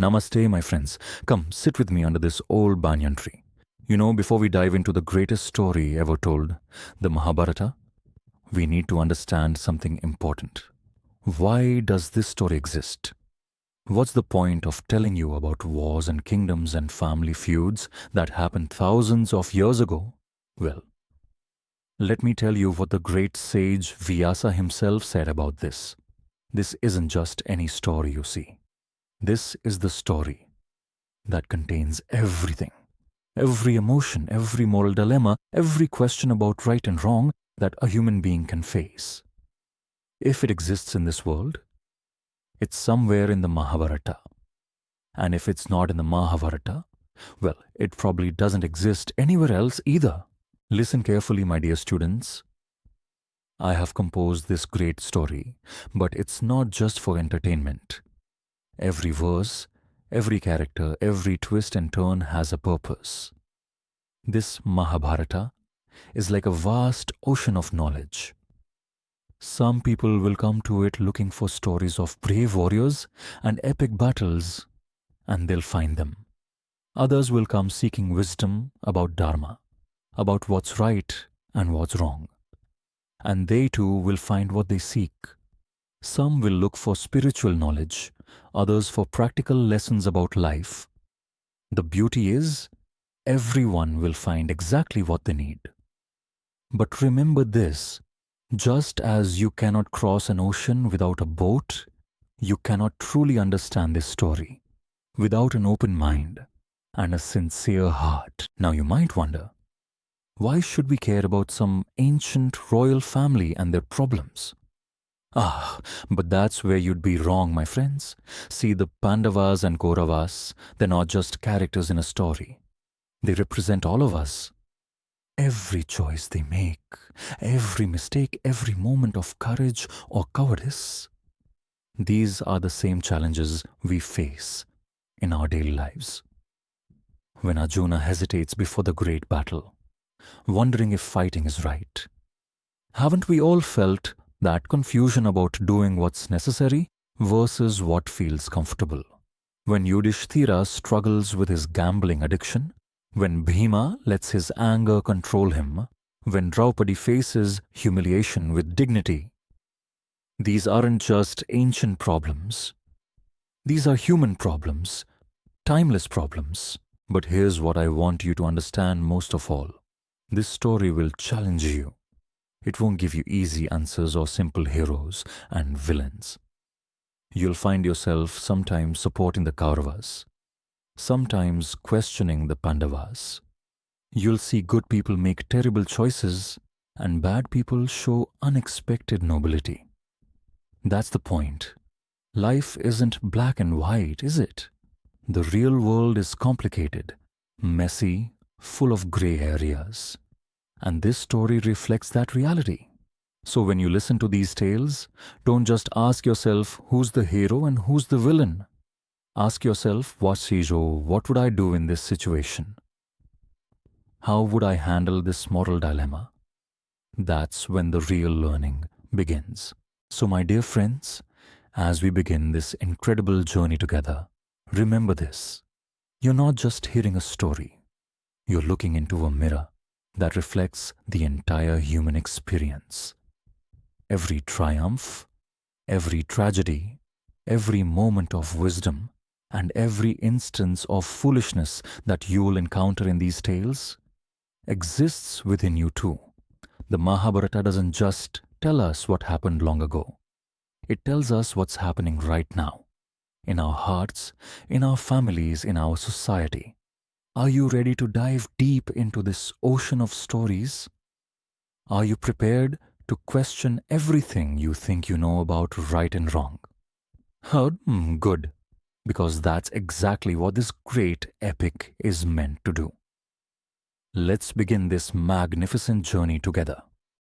Namaste, my friends. Come, sit with me under this old banyan tree. Before we dive into the greatest story ever told, the Mahabharata, we need to understand something important. Why does this story exist? What's the point of telling you about wars and kingdoms and family feuds that happened thousands of years ago? Well, let me tell you what the great sage Vyasa himself said about this. This isn't just any story you see. This is the story that contains everything. Every emotion, every moral dilemma, every question about right and wrong that a human being can face. If it exists in this world, it's somewhere in the Mahabharata. And if it's not in the Mahabharata, well, it probably doesn't exist anywhere else either. Listen carefully, my dear students. I have composed this great story, but it's not just for entertainment. Every verse, every character, every twist and turn has a purpose. This Mahabharata is like a vast ocean of knowledge. Some people will come to it looking for stories of brave warriors and epic battles, and they'll find them. Others will come seeking wisdom about Dharma, about what's right and what's wrong. And they too will find what they seek. Some will look for spiritual knowledge, others for practical lessons about life. The beauty is, everyone will find exactly what they need. But remember this, just as you cannot cross an ocean without a boat, you cannot truly understand this story without an open mind and a sincere heart. Now you might wonder, why should we care about some ancient royal family and their problems? But that's where you'd be wrong, my friends. See, the Pandavas and Kauravas, they're not just characters in a story. They represent all of us. Every choice they make, every mistake, every moment of courage or cowardice, these are the same challenges we face in our daily lives. When Arjuna hesitates before the great battle, wondering if fighting is right, haven't we all felt that confusion about doing what's necessary versus what feels comfortable? When Yudhishthira struggles with his gambling addiction, when Bhima lets his anger control him, when Draupadi faces humiliation with dignity, these aren't just ancient problems. These are human problems, timeless problems. But here's what I want you to understand most of all. This story will challenge you. It won't give you easy answers or simple heroes and villains. You'll find yourself sometimes supporting the Kauravas, sometimes questioning the Pandavas. You'll see good people make terrible choices and bad people show unexpected nobility. That's the point. Life isn't black and white, is it? The real world is complicated, messy, full of gray areas. And this story reflects that reality. So when you listen to these tales, don't just ask yourself who's the hero and who's the villain. Ask yourself, what would I do in this situation? How would I handle this moral dilemma? That's when the real learning begins. So my dear friends, as we begin this incredible journey together, remember this. You're not just hearing a story. You're looking into a mirror that reflects the entire human experience. Every triumph, every tragedy, every moment of wisdom, and every instance of foolishness that you'll encounter in these tales exists within you too. The Mahabharata doesn't just tell us what happened long ago. It tells us what's happening right now, in our hearts, in our families, in our society. Are you ready to dive deep into this ocean of stories? Are you prepared to question everything you think you know about right and wrong? Good, because that's exactly what this great epic is meant to do. Let's begin this magnificent journey together.